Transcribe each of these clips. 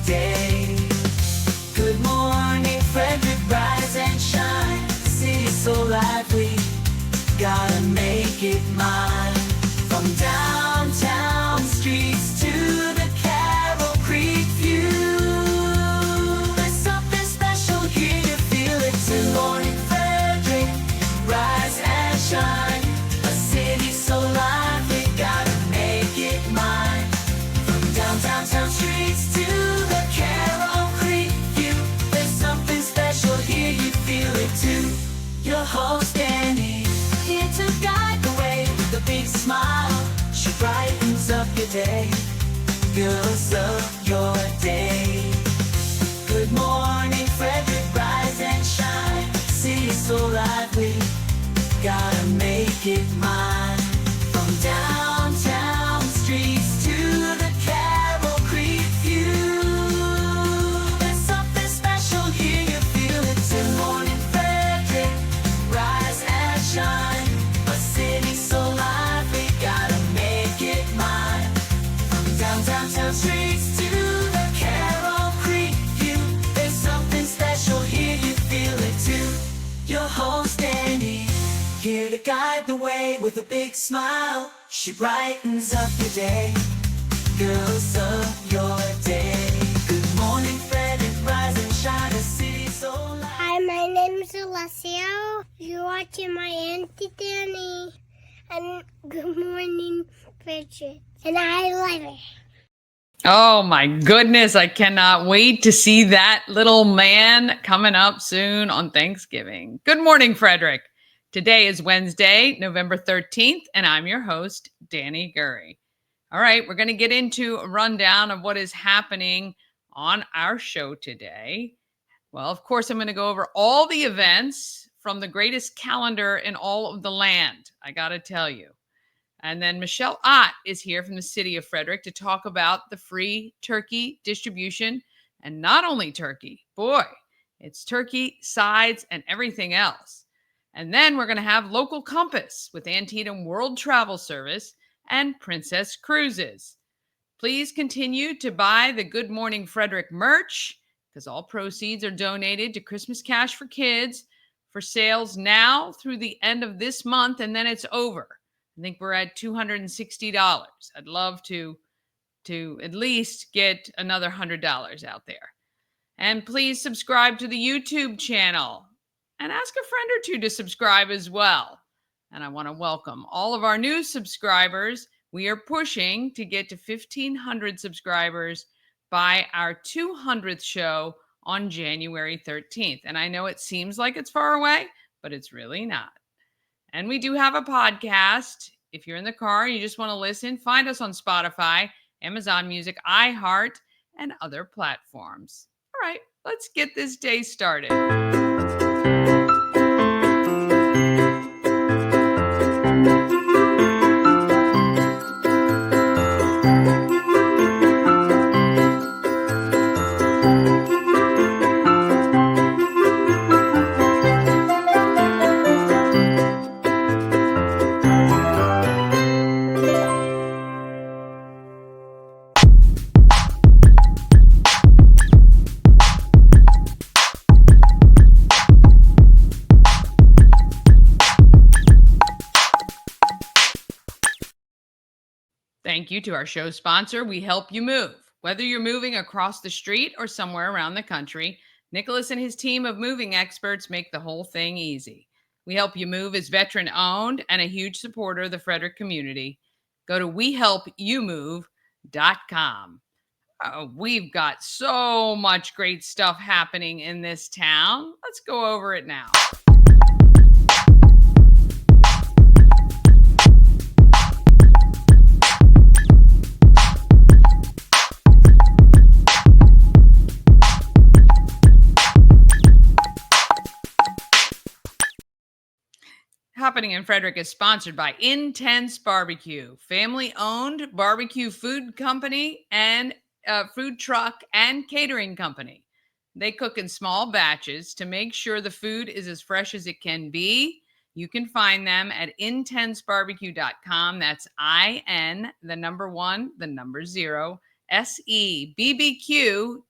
day. Good morning, Frederick, rise and shine. The city's so lively, gotta make it mine. From downtown streets to the Carroll Creek view, there's something special here, you feel it too. Good morning, Frederick, rise and shine. A city so lively, gotta make it mine. From downtown streets to the Carroll Creek view, there's something special here, you feel it too. Your host Danny, here to guide the way with a big smile. She brightens up your day, girls of your day. Good morning, Frederick, rise and shine. City's so lively, gotta make it mine. From downtown streets to the Carroll Creek view, there's something special here, you feel it too. Good morning, Frederick, rise and shine. A city so lively, gotta make it mine. From downtown streets to the Carroll Creek view, there's something special here, you feel it too. Your host Annie, here to guide the way with a big smile. She brightens up your day, girls of your day. Good morning, Frederick, rise and shine. A city so lively. Hi, my name is Alessio. You're watching my Auntie Danny. And good morning, Frederick. And I love it. Oh my goodness, I cannot wait to see that little man coming up soon on Thanksgiving. Good morning, Frederick. Today is Wednesday, November 13th, and I'm your host, Danny Gurry. All right, we're going to get into a rundown of what is happening on our show today. Well, of course, I'm going to go over all the events from the greatest calendar in all of the land, I got to tell you. And then Michelle Ott is here from the city of Frederick to talk about the free turkey distribution. And not only turkey, boy, it's turkey, sides, and everything else. And then we're going to have Local Compass with Antietam World Travel Service and Princess Cruises. Please continue to buy the Good Morning Frederick merch because all proceeds are donated to Christmas Cash for Kids for sales now through the end of this month, and then it's over. I think we're at $260. I'd love to at least get another $100 out there. And please subscribe to the YouTube channel and ask a friend or two to subscribe as well. And I want to welcome all of our new subscribers. We are pushing to get to 1,500 subscribers by our 200th show on January 13th. And I know it seems like it's far away, but it's really not. And we do have a podcast. If you're in the car and you just want to listen, find us on Spotify, Amazon Music, iHeart, and other platforms. All right, let's get this day started. Thank you to our show sponsor, We Help You Move. Whether you're moving across the street or somewhere around the country, Nicholas and his team of moving experts make the whole thing easy. We Help You Move is veteran-owned and a huge supporter of the Frederick community. Go to wehelpyoumove.com. We've got so much great stuff happening in this town. Let's go over it now. Happening in Frederick is sponsored by Intense Barbecue, family-owned barbecue food company and food truck and catering company. They cook in small batches to make sure the food is as fresh as it can be. You can find them at intensebarbecue.com. That's IN, the number 1, the number 0, sebbq.com.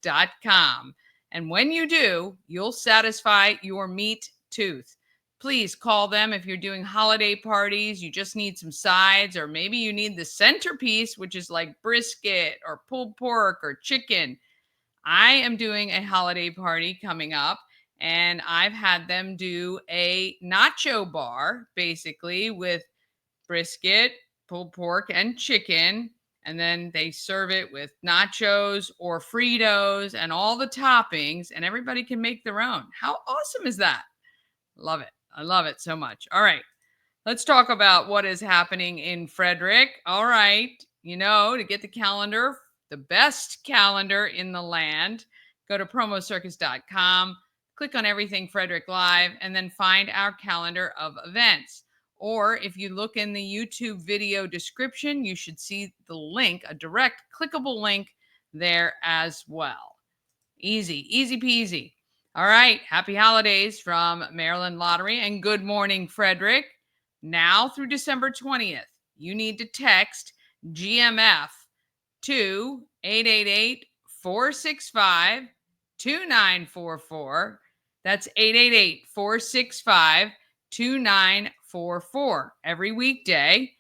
And when you do, you'll satisfy your meat tooth. Please call them if you're doing holiday parties, you just need some sides, or maybe you need the centerpiece, which is like brisket or pulled pork or chicken. I am doing a holiday party coming up, and I've had them do a nacho bar, basically, with brisket, pulled pork, and chicken. And then they serve it with nachos or Fritos and all the toppings, and everybody can make their own. How awesome is that? Love it. I love it so much. All right. Let's talk about what is happening in Frederick. All right. To get the calendar, the best calendar in the land, go to promocircus.com, click on Everything Frederick Live, and then find our calendar of events. Or if you look in the YouTube video description, you should see the link, a direct clickable link there as well. Easy, easy peasy. All right. Happy holidays from Maryland Lottery and Good Morning Frederick. Now through December 20th, you need to text GMF to 888-465-2944. That's 888-465-2944. Every weekday,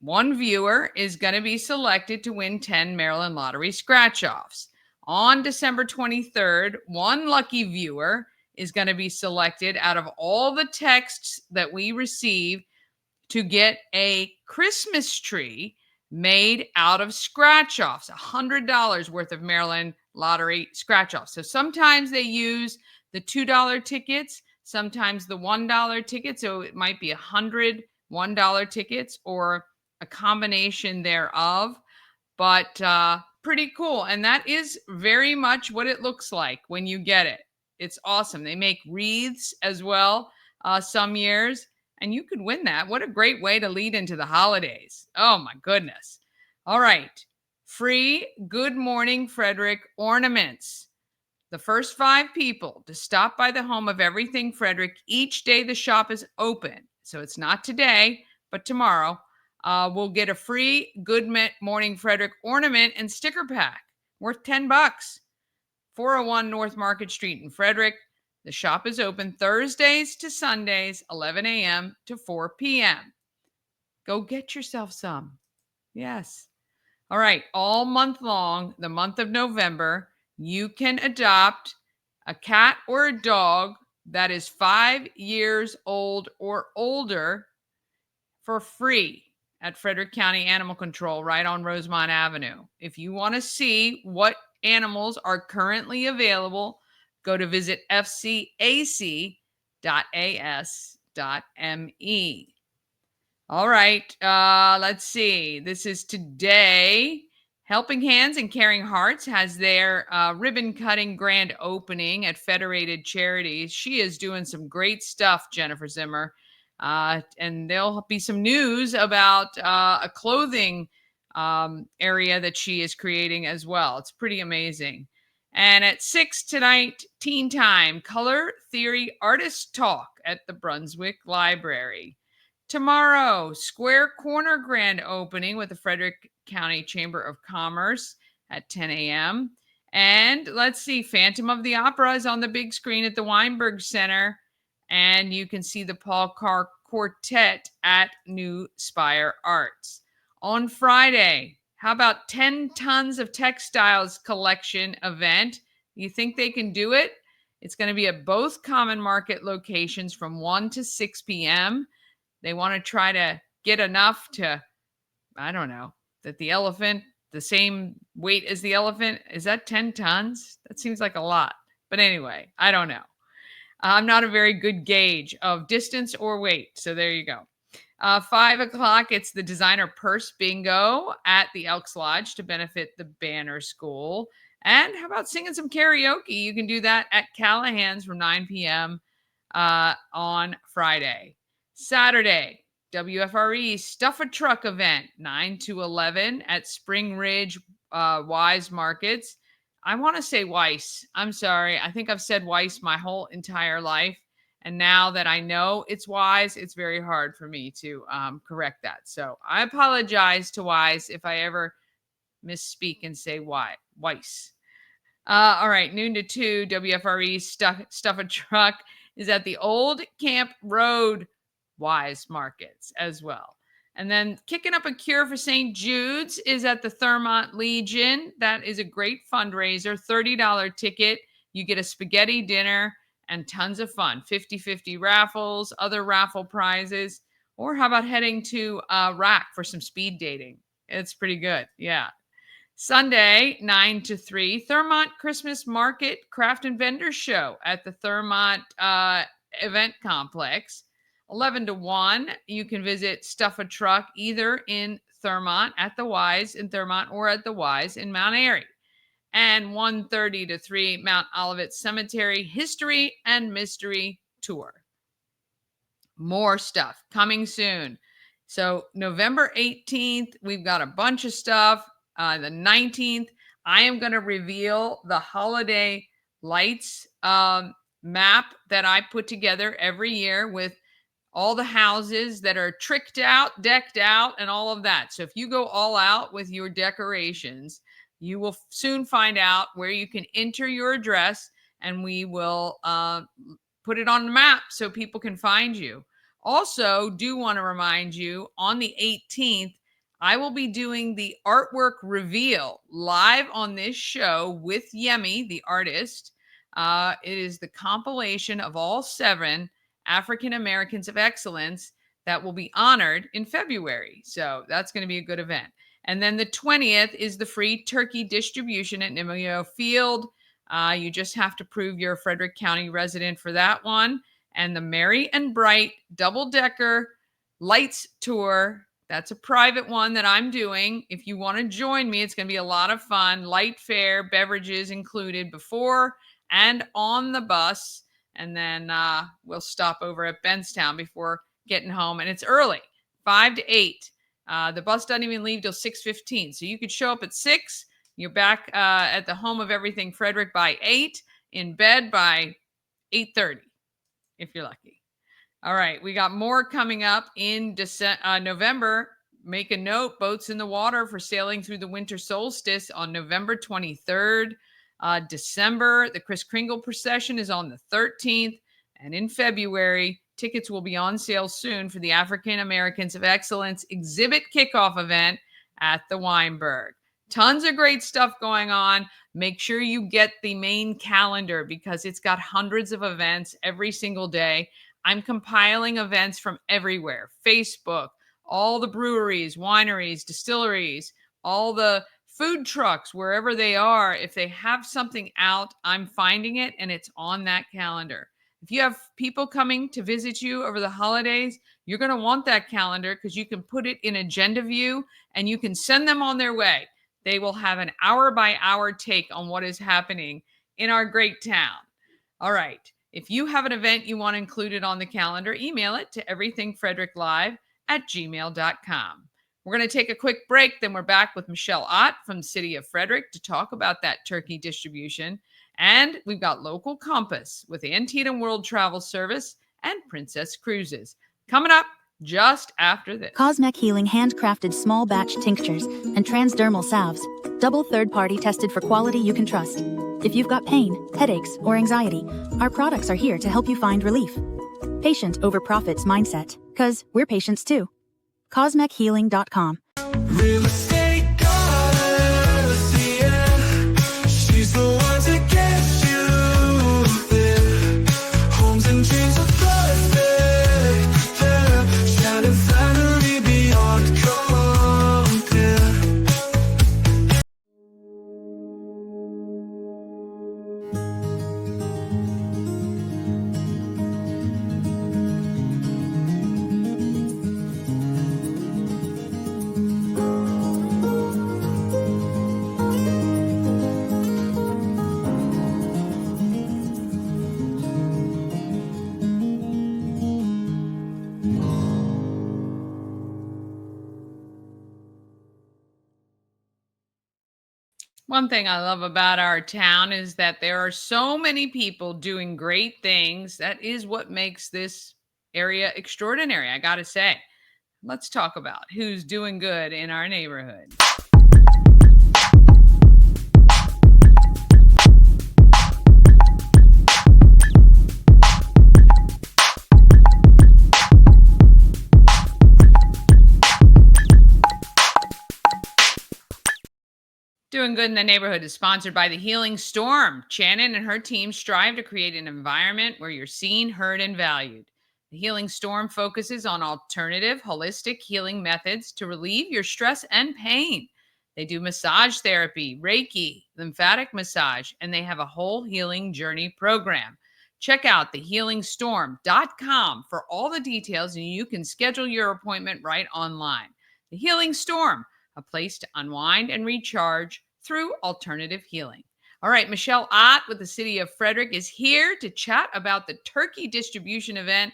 one viewer is going to be selected to win 10 Maryland Lottery scratch-offs. On December 23rd, one lucky viewer is going to be selected out of all the texts that we receive to get a Christmas tree made out of scratch-offs, $100 worth of Maryland Lottery scratch-offs. So sometimes they use the $2 tickets, sometimes the $1 tickets. So it might be 100 $1 tickets or a combination thereof. But pretty cool. And that is very much what it looks like when you get it. It's awesome. They make wreaths as well some years, and you could win that. What a great way to lead into the holidays. Oh, my goodness. All right. Free Good Morning Frederick ornaments. The first 5 people to stop by the Home of Everything Frederick each day the shop is open. So it's not today, but tomorrow. We'll get a free Good Morning Frederick ornament and sticker pack worth $10. 401 North Market Street in Frederick. The shop is open Thursdays to Sundays, 11 a.m. to 4 p.m. Go get yourself some. Yes. All right. All month long, the month of November, you can adopt a cat or a dog that is 5 years old or older for free at Frederick County Animal Control right on Rosemont Avenue. If you want to see what animals are currently available, go to visit fcac.as.me. All right, let's see. This is today. Helping Hands and Caring Hearts has their ribbon cutting grand opening at Federated Charities. She is doing some great stuff, Jennifer Zimmer. And there'll be some news about a clothing area that she is creating as well. It's pretty amazing. And at 6 tonight, Teen Time, Color Theory Artist Talk at the Brunswick Library. Tomorrow, Square Corner grand opening with the Frederick County Chamber of Commerce at 10 a.m. And let's see, Phantom of the Opera is on the big screen at the Weinberg Center. And you can see the Paul Carr Quartet at New Spire Arts. On Friday, how about 10 Tons of Textiles Collection event? You think they can do it? It's going to be at both Common Market locations from 1 to 6 p.m. They want to try to get enough to, I don't know, that the elephant, the same weight as the elephant. Is that 10 tons? That seems like a lot. But anyway, I don't know. I'm not a very good gauge of distance or weight. So there you go. 5 o'clock, it's the designer purse bingo at the Elks Lodge to benefit the Banner School. And how about singing some karaoke? You can do that at Callahan's from 9 p.m. On Friday. Saturday, WFRE Stuff a Truck event, 9 to 11 at Spring Ridge Wise Markets. I want to say Weiss. I'm sorry. I think I've said Weiss my whole entire life. And now that I know it's Wise, it's very hard for me to correct that. So I apologize to Wise if I ever misspeak and say Weiss. All right, noon to 2, WFRE Stuff a Truck is at the Old Camp Road Wise Markets as well. And then Kicking Up a Cure for St. Jude's is at the Thurmont Legion. That is a great fundraiser, $30 ticket. You get a spaghetti dinner and tons of fun, 50-50 raffles, other raffle prizes. Or how about heading to Rack for some speed dating? It's pretty good, yeah. Sunday, 9 to 3, Thurmont Christmas Market Craft and Vendor Show at the Thurmont Event Complex. 11 to 1, you can visit Stuff a Truck either in Thurmont at the Wise in Thurmont or at the Wise in Mount Airy. And 1:30 to 3, Mount Olivet Cemetery History and Mystery Tour. More stuff coming soon. So November 18th, we've got a bunch of stuff. The 19th, I am going to reveal the holiday lights map that I put together every year with all the houses that are tricked out, decked out, and all of that. So if you go all out with your decorations, you will soon find out where you can enter your address, and we will put it on the map so people can find you. Also, do want to remind you, on the 18th, I will be doing the artwork reveal live on this show with Yemi, the artist. It is the compilation of all 7 African Americans of excellence that will be honored in February. So that's going to be a good event. And then the 20th is the free turkey distribution at Nimio Field. You just have to prove you're a Frederick County resident for that one. And the Merry and Bright double-decker lights tour, that's a private one that I'm doing. If you want to join me, it's going to be a lot of fun. Light fare, beverages included before and on the bus. And then we'll stop over at Benstown before getting home. And it's early, 5 to 8. The bus doesn't even leave till 6:15. So you could show up at 6. You're back at the Home of Everything Frederick by 8, in bed by 8:30, if you're lucky. All right, we got more coming up in November. Make a note, boats in the water for sailing through the winter solstice on November 23rd. December, the Kris Kringle procession is on the 13th. And in February, tickets will be on sale soon for the African Americans of Excellence exhibit kickoff event at the Weinberg. Tons of great stuff going on. Make sure you get the main calendar because it's got hundreds of events every single day. I'm compiling events from everywhere. Facebook, all the breweries, wineries, distilleries, all the food trucks, wherever they are. If they have something out, I'm finding it and it's on that calendar. If you have people coming to visit you over the holidays, you're going to want that calendar because you can put it in agenda view and you can send them on their way. They will have an hour-by-hour take on what is happening in our great town. All right. If you have an event you want included on the calendar, email it to everythingfredericklive@gmail.com. We're going to take a quick break. Then we're back with Michelle Ott from the City of Frederick to talk about that turkey distribution. And we've got Local Compass with Antietam World Travel Service and Princess Cruises coming up just after this. Cosmic Healing handcrafted small batch tinctures and transdermal salves. Double third-party tested for quality you can trust. If you've got pain, headaches, or anxiety, our products are here to help you find relief. Patient over profits mindset, 'cause we're patients too. CosmicHealing.com. Real estate goddess, yeah. She's the one to get you there. Homes and dreams are perfect, yeah. Shining finally beyond compare. One thing I love about our town is that there are so many people doing great things. That is what makes this area extraordinary, I got to say. Let's talk about who's doing good in our neighborhood. Doing Good in the Neighborhood is sponsored by The Healing Storm. Shannon and her team strive to create an environment where you're seen, heard, and valued. The Healing Storm focuses on alternative, holistic healing methods to relieve your stress and pain. They do massage therapy, Reiki, lymphatic massage, and they have a whole healing journey program. Check out thehealingstorm.com for all the details, and you can schedule your appointment right online. The Healing Storm, a place to unwind and recharge through alternative healing. All right, Michelle Ott with the City of Frederick is here to chat about the turkey distribution event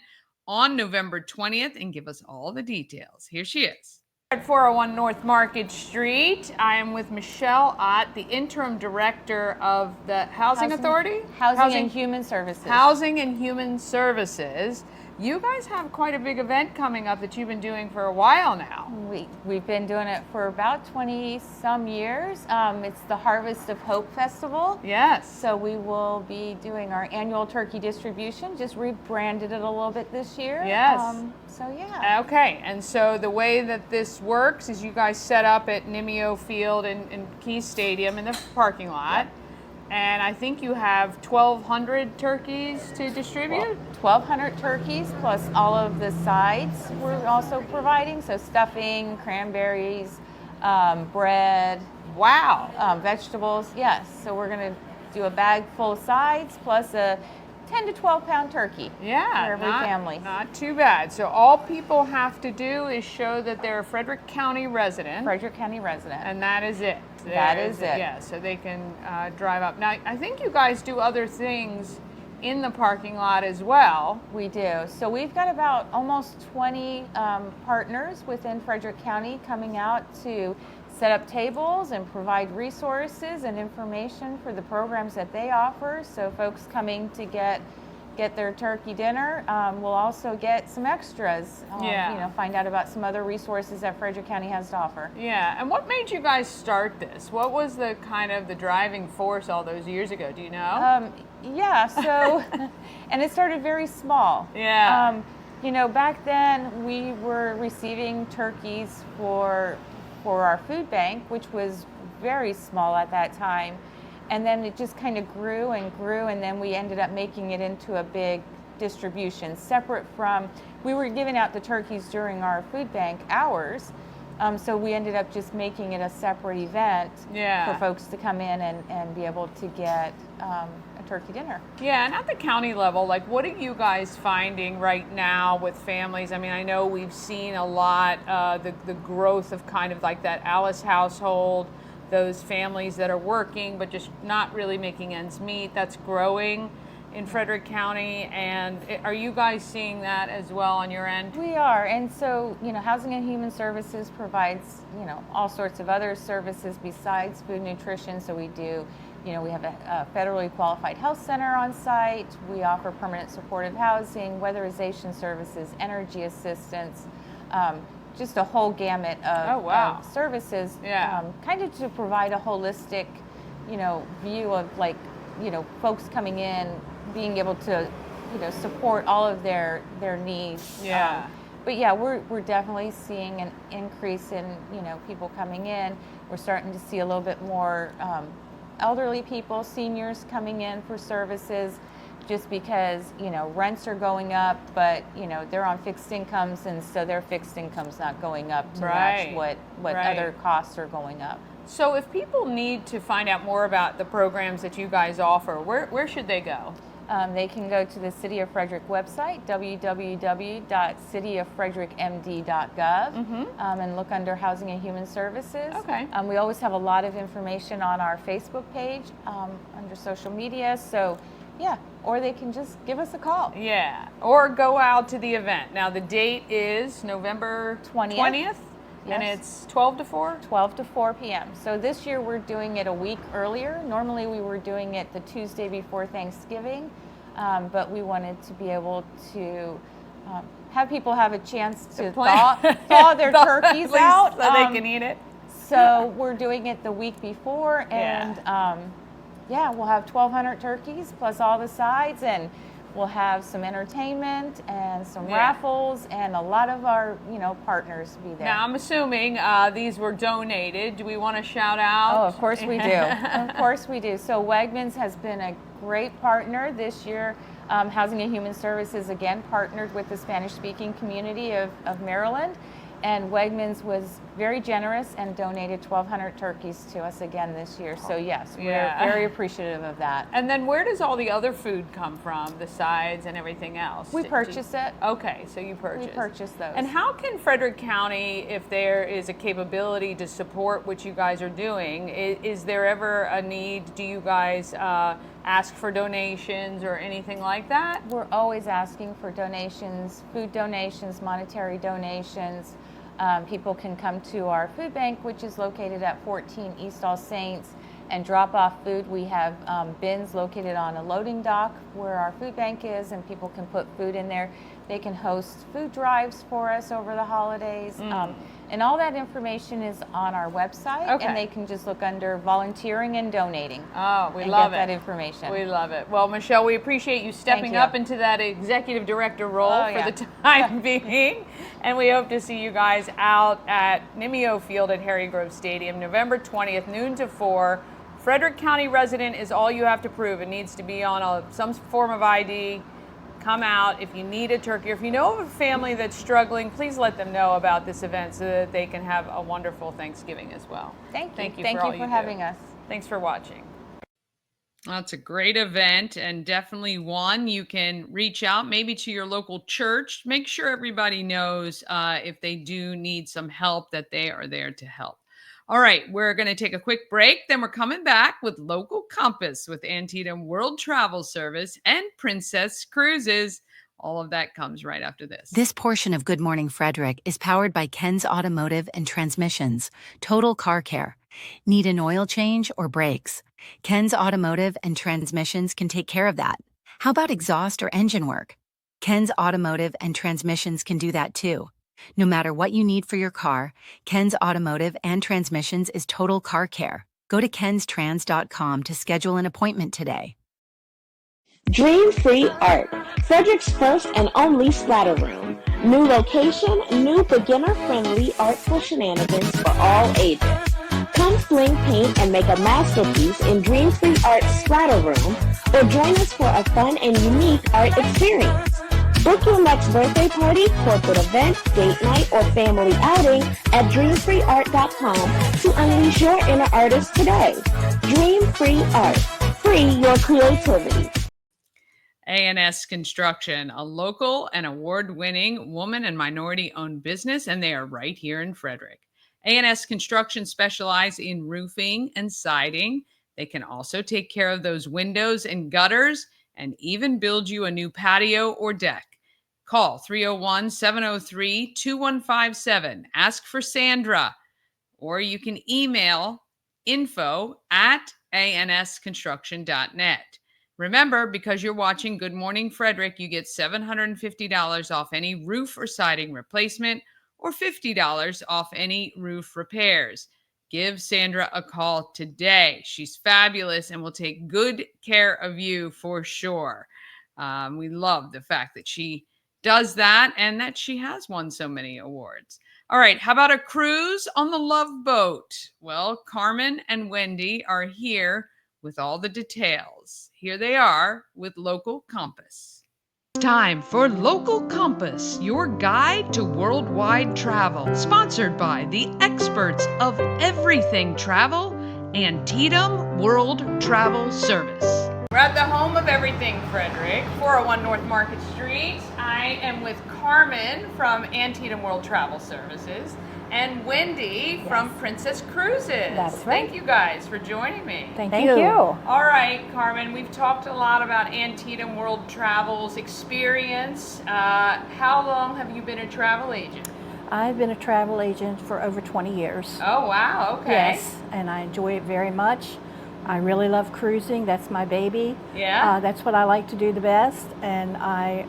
on November 20th and give us all the details. Here she is. At 401 North Market Street, I am with Michelle Ott, the interim director of the Housing Authority? Housing and Human Services. Housing and Human Services. You guys have quite a big event coming up that you've been doing for a while now. We've been doing it for about 20 some years. It's the Harvest of Hope Festival. Yes. So we will be doing our annual turkey distribution, just rebranded it a little bit this year. Yes. So yeah. Okay, and so the way that this works is you guys set up at Nimio Field in Key Stadium in the parking lot. Yep. And I think you have 1,200 turkeys to distribute? 1,200 turkeys plus all of the sides we're also providing. So stuffing, cranberries, bread. Wow. Vegetables, yes. So we're going to do a bag full of sides plus a 10 to 12 pound turkey for every family. Not too bad. So all people have to do is show that they're a Frederick County resident. Frederick County resident. And that is it. That is it. Yeah, so they can drive up. Now, I think you guys do other things in the parking lot as well. We do. So we've got about almost 20 partners within Frederick County coming out to set up tables and provide resources and information for the programs that they offer. So folks coming to get their turkey dinner will also get some extras. Find out about some other resources that Frederick County has to offer. Yeah, and what made you guys start this? What was the kind of the driving force all those years ago? Do you know? So, and it started very small. Yeah. Back then we were receiving turkeys for our food bank, which was very small at that time. And then it just kind of grew, and then we ended up making it into a big distribution, separate from, we were giving out the turkeys during our food bank hours, so we ended up just making it a separate event for folks to come in and be able to get a turkey dinner. Yeah, and at the county level, like what are you guys finding right now with families? I mean, I know we've seen a lot, the growth of kind of like that Alice household, those families that are working but just not really making ends meet. That's growing in Frederick County. And are you guys seeing that as well on your end? We are. And so, Housing and Human Services provides, all sorts of other services besides food nutrition. So we do, we have a federally qualified health center on site. We offer permanent supportive housing, weatherization services, energy assistance, just a whole gamut of services, kind of to provide a holistic, view of folks coming in, being able to, support all of their needs. Yeah. But yeah, we're definitely seeing an increase in, people coming in. We're starting to see a little bit more elderly people, seniors coming in for services, just because, rents are going up, but, they're on fixed incomes, and so their fixed income's not going up to match what other costs are going up. So if people need to find out more about the programs that you guys offer, where should they go? They can go to the City of Frederick website, www.cityoffrederickmd.gov, and look under Housing and Human Services. Okay. We always have a lot of information on our Facebook page, under social media, so yeah, or they can just give us a call. Yeah, or go out to the event. Now the date is November 20th? Yes. And it's 12 to 4? 12 to 4 p.m. So this year we're doing it a week earlier. Normally we were doing it the Tuesday before Thanksgiving, but we wanted to be able to have people have a chance to thaw their turkeys out. So they can eat it. So we're doing it the week before, and we'll have 1,200 turkeys plus all the sides, and we'll have some entertainment and some raffles, and a lot of our, partners be there. Now, I'm assuming these were donated. Do we want to shout out? Oh, of course we do. Of course we do. So Wegmans has been a great partner this year. Housing and Human Services again partnered with the Spanish-speaking community of Maryland, and Wegmans was very generous and donated 1,200 turkeys to us again this year. So yes, we're very appreciative of that. And then where does all the other food come from, the sides and everything else? We purchase it. Okay, so you purchase. We purchase those. And how can Frederick County, if there is a capability to support what you guys are doing, is there ever a need? Do you guys ask for donations or anything like that? We're always asking for donations, food donations, monetary donations. People can come to our food bank, which is located at 14 East All Saints, and drop off food. We have bins located on a loading dock where our food bank is, and people can put food in there. They can host food drives for us over the holidays. And all that information is on our website, and they can just look under volunteering and donating. Oh, we love that information. We love it. Well, Michelle, we appreciate you stepping up into that executive director role for the time being. And we hope to see you guys out at Nimio Field at Harry Grove Stadium, November 20th, noon to 4. Frederick County resident is all you have to prove. It needs to be on some form of ID. Come out. If you need a turkey, or if you know of a family that's struggling, please let them know about this event so that they can have a wonderful Thanksgiving as well. Thank you. Thank you Thank for you all for having us. Thanks for watching. That's a great event, and definitely one you can reach out maybe to your local church. Make sure everybody knows if they do need some help, that they are there to help. All right, we're going to take a quick break. Then we're coming back with Local Compass with Antietam World Travel Service and Princess Cruises. All of that comes right after this. This portion of Good Morning Frederick is powered by Ken's Automotive and Transmissions, Total Car Care. Need an oil change or brakes? Ken's Automotive and Transmissions can take care of that. How about exhaust or engine work? Ken's Automotive and Transmissions can do that too. No matter what you need for your car, Ken's Automotive and Transmissions is Total Car Care. Go to kenstrans.com to schedule an appointment today. Dream Free Art, Frederick's first and only splatter room. New location, new beginner-friendly artful shenanigans for all ages. Come fling paint and make a masterpiece in Dream Free Art's splatter room, or join us for a fun and unique art experience. Book your next birthday party, corporate event, date night, or family outing at dreamfreeart.com to unleash your inner artist today. Dream Free Art. Free your creativity. A&S Construction, a local and award-winning woman and minority-owned business, and they are right here in Frederick. A&S Construction specializes in roofing and siding. They can also take care of those windows and gutters and even build you a new patio or deck. Call 301-703-2157. Ask for Sandra, or you can email info@ansconstruction.net. Remember, because you're watching Good Morning Frederick, you get $750 off any roof or siding replacement, or $50 off any roof repairs. Give Sandra a call today. She's fabulous and will take good care of you for sure. We love the fact that she does that and that she has won so many awards. All right, how about a cruise on the Love Boat? Well, Carmen and Wendy are here with all the details. Here they are with Local Compass. Time for Local Compass, your guide to worldwide travel. Sponsored by the experts of everything travel, Antietam World Travel Service. We're at the Home of Everything Frederick, 401 North Market Street. I am with Carmen from Antietam World Travel Services and Wendy from Princess Cruises. That's right. Thank you guys for joining me. Thank you. All right, Carmen, we've talked a lot about Antietam World Travel's experience. How long have you been a travel agent? I've been a travel agent for over 20 years. Oh, wow, okay. Yes, and I enjoy it very much. I really love cruising. That's my baby. Yeah? That's what I like to do the best, and I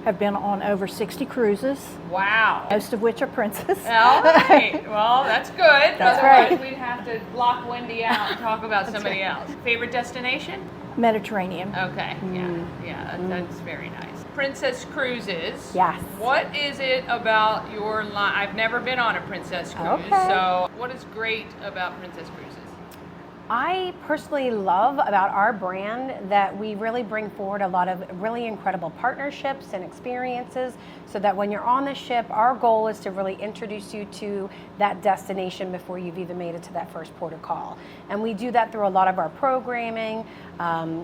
have been on over 60 cruises. Wow. Most of which are Princess. All right. Well, that's good. That's Otherwise, right. we'd have to block Wendy out and talk about somebody else. Favorite destination? Mediterranean. Okay, yeah, that's very nice. Princess Cruises. Yes. What is it about your line? I've never been on a Princess Cruise, Okay. so what is great about Princess Cruises? I personally love about our brand that we really bring forward a lot of really incredible partnerships and experiences so that when you're on the ship, our goal is to really introduce you to that destination before you've even made it to that first port of call. And we do that through a lot of our programming.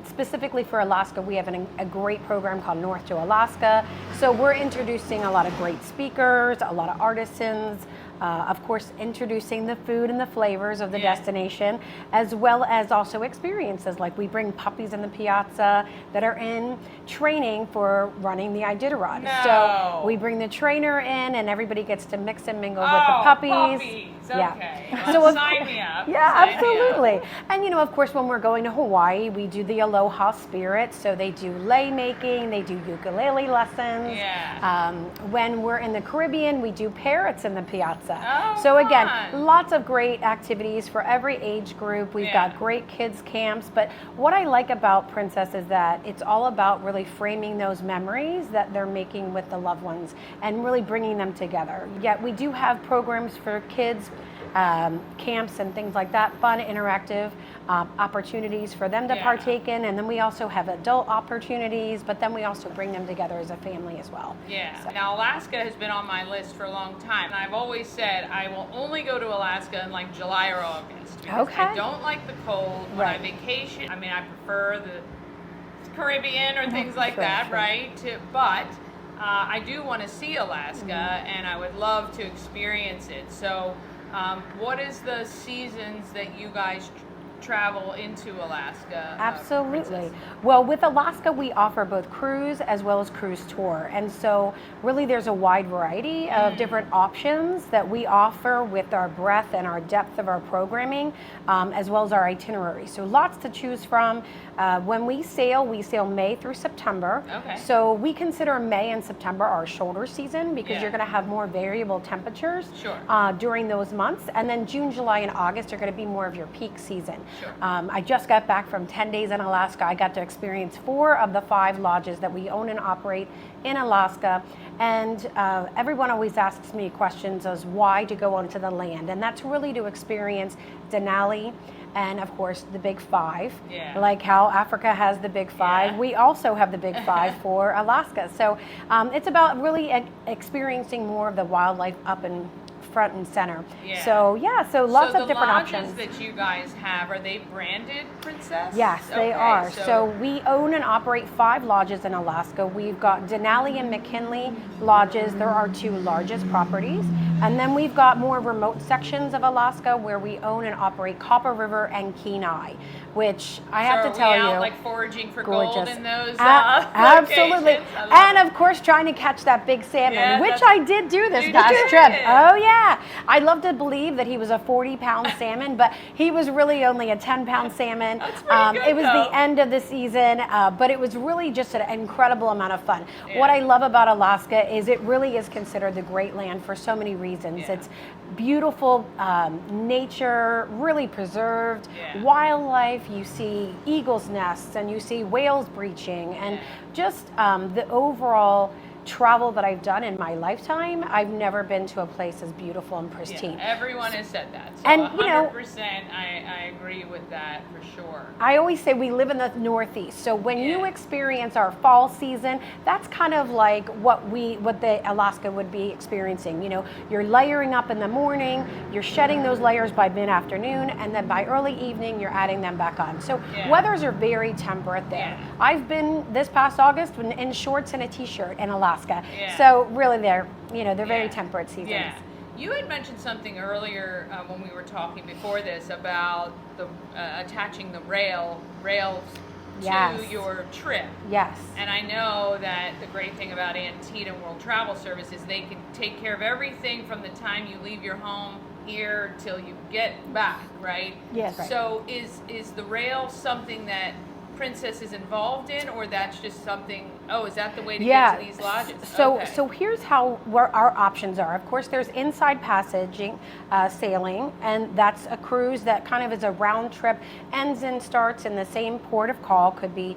Specifically for Alaska, we have a great program called North to Alaska. So we're introducing a lot of great speakers, a lot of artisans, of course, introducing the food and the flavors of the destination, as well as also experiences. Like we bring puppies in the piazza that are in training for running the Iditarod. No. So we bring the trainer in, and everybody gets to mix and mingle with the puppies. Puppies. Yeah. Okay. So Sign me up. Yeah, Sign me up. absolutely. And you know, of course, when we're going to Hawaii, we do the Aloha Spirit. So they do lei making, they do ukulele lessons. Yeah. When we're in the Caribbean, we do parrots in the piazza. Oh, so again, fun. lots of great activities for every age group. We've got great kids camps. But what I like about Princess is that it's all about really framing those memories that they're making with the loved ones and really bringing them together. Yet we do have programs for kids, camps and things like that, fun, interactive opportunities for them to partake in. And then we also have adult opportunities, but then we also bring them together as a family as well. Yeah. So. Now, Alaska has been on my list for a long time. And I've always said I will only go to Alaska in like July or August. Because Okay. I don't like the cold. When I Right. vacation, I mean, I prefer the Caribbean or things like Sure, that, sure. right? But I do want to see Alaska, and I would love to experience it. So what is the seasons that you guys travel into Alaska? Absolutely. Princess? Well, with Alaska, we offer both cruise as well as cruise tour. And so really there's a wide variety of different options that we offer with our breadth and our depth of our programming, as well as our itinerary. So lots to choose from. When we sail May through September. Okay. So we consider May and September our shoulder season because you're going to have more variable temperatures during those months. And then June, July, and August are going to be more of your peak season. Sure. I just got back from 10 days in Alaska. I got to experience 4 of the 5 lodges that we own and operate in Alaska. And everyone always asks me questions as why to go onto the land. And that's really to experience Denali and, of course, the Big 5. Yeah. Like how Africa has the Big 5, we also have the Big 5 for Alaska. So it's about really experiencing more of the wildlife up in front and center. Yeah. So lots of different lodges options. that you guys have, are they branded Princess? Yes, they Okay, are. So we own and operate 5 lodges in Alaska. We've got Denali and McKinley lodges. They're our 2 largest properties. And then we've got more remote sections of Alaska where we own and operate Copper River and Kenai, which I have to tell are we you, out, like foraging for gold gorgeous. in those Absolutely. locations? I love And it. of course trying to catch that big salmon, Yeah, which that's- I did do this You past did? trip. Oh yeah. I love to believe that he was a 40-pound salmon, but he was really only a 10-pound salmon. That's pretty good, It was though. the end of the season, but it was really just an incredible amount of fun. Yeah. What I love about Alaska is it really is considered the great land for so many reasons. Yeah. It's beautiful nature, really preserved, Yeah. wildlife. You see eagles' nests and you see whales breaching, and just the overall travel that I've done in my lifetime, I've never been to a place as beautiful and pristine. Yeah, everyone has said that. So And, you 100%, know, I agree with that for sure. I always say we live in the Northeast, so when you Yeah. experience our fall season, that's kind of like what the Alaska would be experiencing. You know, you're layering up in the morning, you're shedding those layers by mid-afternoon, and then by early evening, you're adding them back on. So Yeah. weathers are very temperate there. Yeah. I've been this past August in shorts and a t-shirt in Alaska. Yeah. So really they're very Yeah. temperate seasons. Yeah. You had mentioned something earlier when we were talking before this about the attaching the rails Yes. to your trip. Yes. And I know that the great thing about Antietam World Travel Service is they can take care of everything from the time you leave your home here till you get back, right? Yes, right. So is the rail something that Princess is involved in, or that's just something Oh, is that the way to Yeah. get to these lodges? So, Okay. so here's how where our options are. Of course, there's inside passaging, sailing, and that's a cruise that kind of is a round trip, ends and starts in the same port of call. Could be,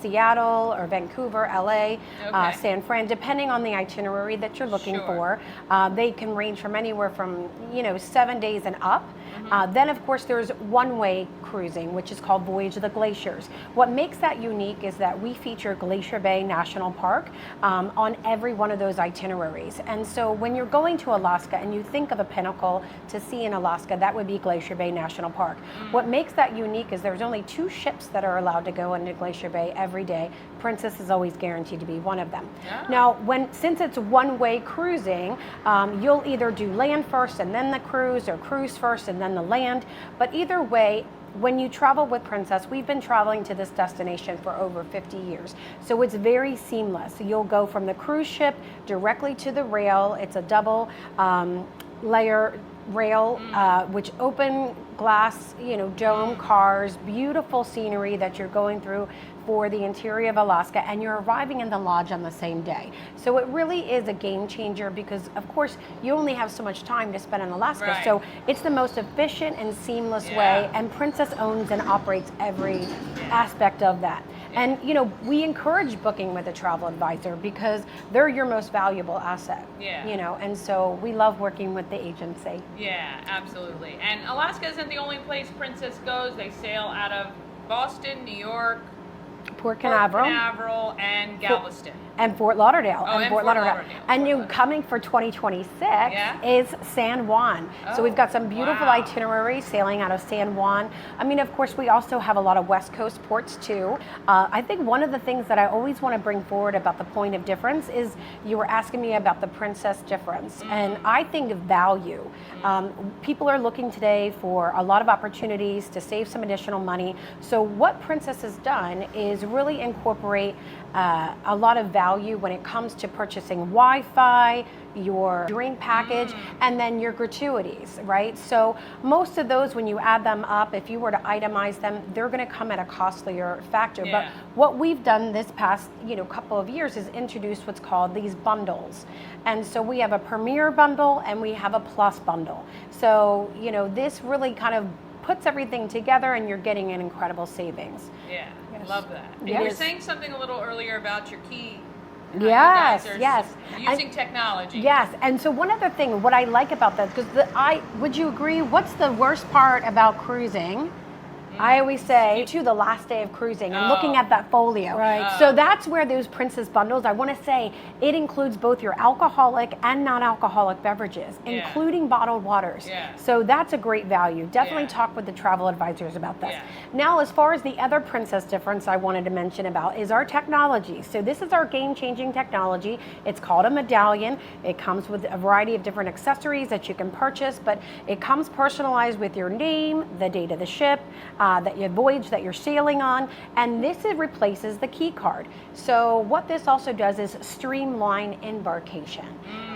Seattle or Vancouver, LA, Okay. San Fran, depending on the itinerary that you're looking Sure. for. They can range from anywhere from 7 days and up. Mm-hmm. Then, of course, there's one-way cruising, which is called Voyage of the Glaciers. What makes that unique is that we feature Glacier Bay National Park on every one of those itineraries. And so when you're going to Alaska and you think of a pinnacle to see in Alaska, that would be Glacier Bay National Park. What makes that unique is there's only 2 ships that are allowed to go into Glacier Bay every day. Princess is always guaranteed to be one of them. Yeah. Now, since it's one-way cruising, you'll either do land first and then the cruise, or cruise first and then the land. But either way, when you travel with Princess, we've been traveling to this destination for over 50 years. So it's very seamless. You'll go from the cruise ship directly to the rail. It's a double layer rail, which open glass, dome cars, beautiful scenery that you're going through for the interior of Alaska, and you're arriving in the lodge on the same day. So it really is a game changer because, of course, you only have so much time to spend in Alaska. Right. So it's the most efficient and seamless way, and Princess owns and operates every aspect of that. And we encourage booking with a travel advisor because they're your most valuable asset. Yeah. And so we love working with the agency. Yeah, absolutely. And Alaska isn't the only place Princess goes. They sail out of Boston, New York, Port Canaveral, and Galveston. and Fort Lauderdale. Oh, and Fort Lauderdale. And coming for 2026 is San Juan. So we've got some beautiful itineraries sailing out of San Juan. I mean, of course, we also have a lot of West Coast ports too. I think one of the things that I always want to bring forward about the point of difference is you were asking me about the Princess difference. And I think of value. People are looking today for a lot of opportunities to save some additional money. So what Princess has done is really incorporate a lot of value when it comes to purchasing Wi-Fi, your drink package, and then your gratuities, right? So most of those, when you add them up, if you were to itemize them, they're going to come at a costlier factor. Yeah. But what we've done this past couple of years is introduce what's called these bundles. And so we have a Premier bundle and we have a Plus bundle. So this really kind of puts everything together and you're getting an incredible savings. Yeah, love that. And Yes. you were saying something a little earlier about your key. Yes, you guys are yes. Using technology. Yes, and so one other thing, what I like about that, because would you agree, what's the worst part about cruising? I always say to the last day of cruising and looking at that folio. Right. So that's where those Princess bundles, I want to say, it includes both your alcoholic and non-alcoholic beverages, including bottled waters. Yeah. So that's a great value. Definitely Yeah. talk with the travel advisors about this. Yeah. Now, as far as the other Princess difference I wanted to mention about is our technology. So this is our game-changing technology. It's called a medallion. It comes with a variety of different accessories that you can purchase, but it comes personalized with your name, the date of the ship, that your voyage that you're sailing on, and this replaces the key card. So what this also does is streamline embarkation.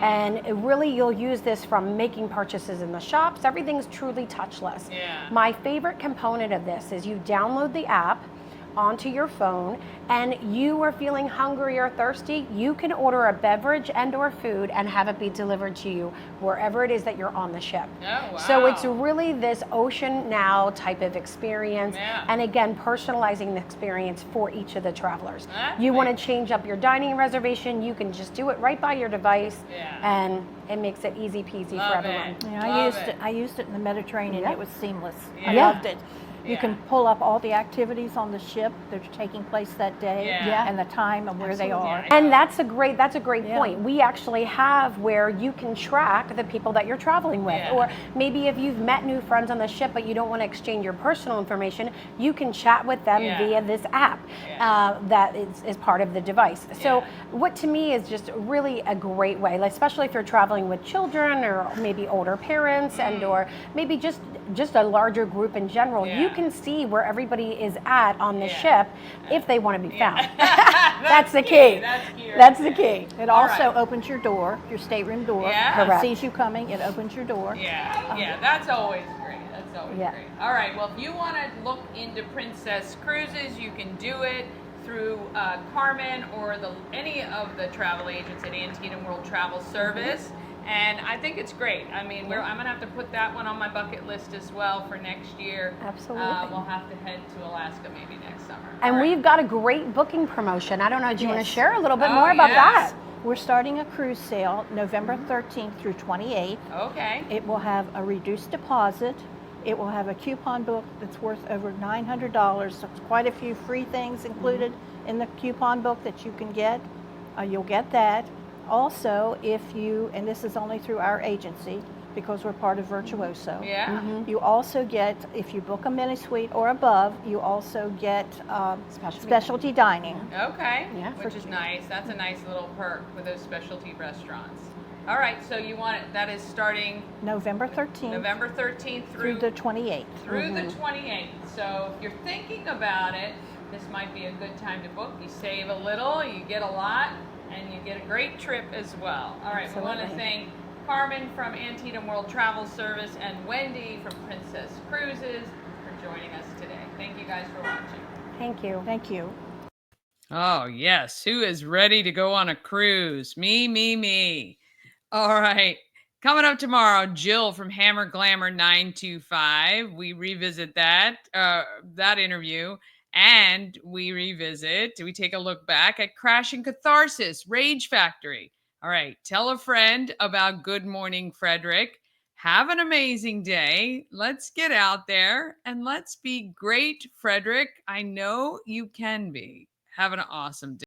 And really you'll use this from making purchases in the shops. Everything's truly touchless. Yeah. My favorite component of this is you download the app onto your phone, and you are feeling hungry or thirsty, you can order a beverage and or food and have it be delivered to you wherever it is that you're on the ship. Oh, wow. So it's really this ocean now type of experience. Yeah. And again, personalizing the experience for each of the travelers. That's You want to great. change up your dining reservation, you can just do it right by your device. Yeah. And it makes it easy peasy Love for everyone. it. Yeah, Love I used it in the Mediterranean. Yeah. It was seamless. I Yeah. loved it. You Yeah. can pull up all the activities on the ship that are taking place that day, Yeah. and the time and where they are. Yeah. And that's a great Yeah. point. We actually have where you can track the people that you're traveling with. Yeah. Or maybe if you've met new friends on the ship but you don't want to exchange your personal information, you can chat with them Yeah. via this app Yeah. that is part of the device. So Yeah. what to me is just really a great way, like, especially if you're traveling with children or maybe older parents and or maybe just a larger group in general. Yeah. You can see where everybody is at on the Yeah. ship if they want to be found. That's the key. That's key. That's the key. It All also right. opens your door, your stateroom door. Yeah. It Correct. sees you coming, it opens your door. Yeah, that's always great. That's always Yeah. great. All right, well, if you want to look into Princess Cruises, you can do it through Carmen or any of the travel agents at Antietam World Travel Service. And I think it's great. I mean, I'm going to have to put that one on my bucket list as well for next year. Absolutely. We'll have to head to Alaska maybe next summer. And we've got a great booking promotion. I don't know, do you want to Yes. share a little bit more about that? We're starting a cruise sale November 13th through 28th. Okay. It will have a reduced deposit. It will have a coupon book that's worth over $900. So it's quite a few free things included in the coupon book that you can get. You'll get that. Also, if you, and this is only through our agency because we're part of Virtuoso. Yeah. You also get, if you book a mini suite or above, you also get specialty dining. Okay. Yeah, Which is nice. That's a nice little perk for those specialty restaurants. All right, so you want it, that is starting November 13th. November 13th through the 28th. Through the 28th. So if you're thinking about it, this might be a good time to book. You save a little, you get a lot, and you get a great trip as well. All right, we want to thank Carmen from Antietam World Travel Service and Wendy from Princess Cruises for joining us today. Thank you guys for watching. Thank you. Thank you. Oh, yes. Who is ready to go on a cruise? Me. All right. Coming up tomorrow, Jill from Hammer Glamour 925. We revisit that interview, and we take a look back at Crash and Catharsis, Rage Factory. All right. Tell a friend about Good Morning Frederick. Have an amazing day. Let's get out there and let's be great, Frederick. I know you can be. Have an awesome day.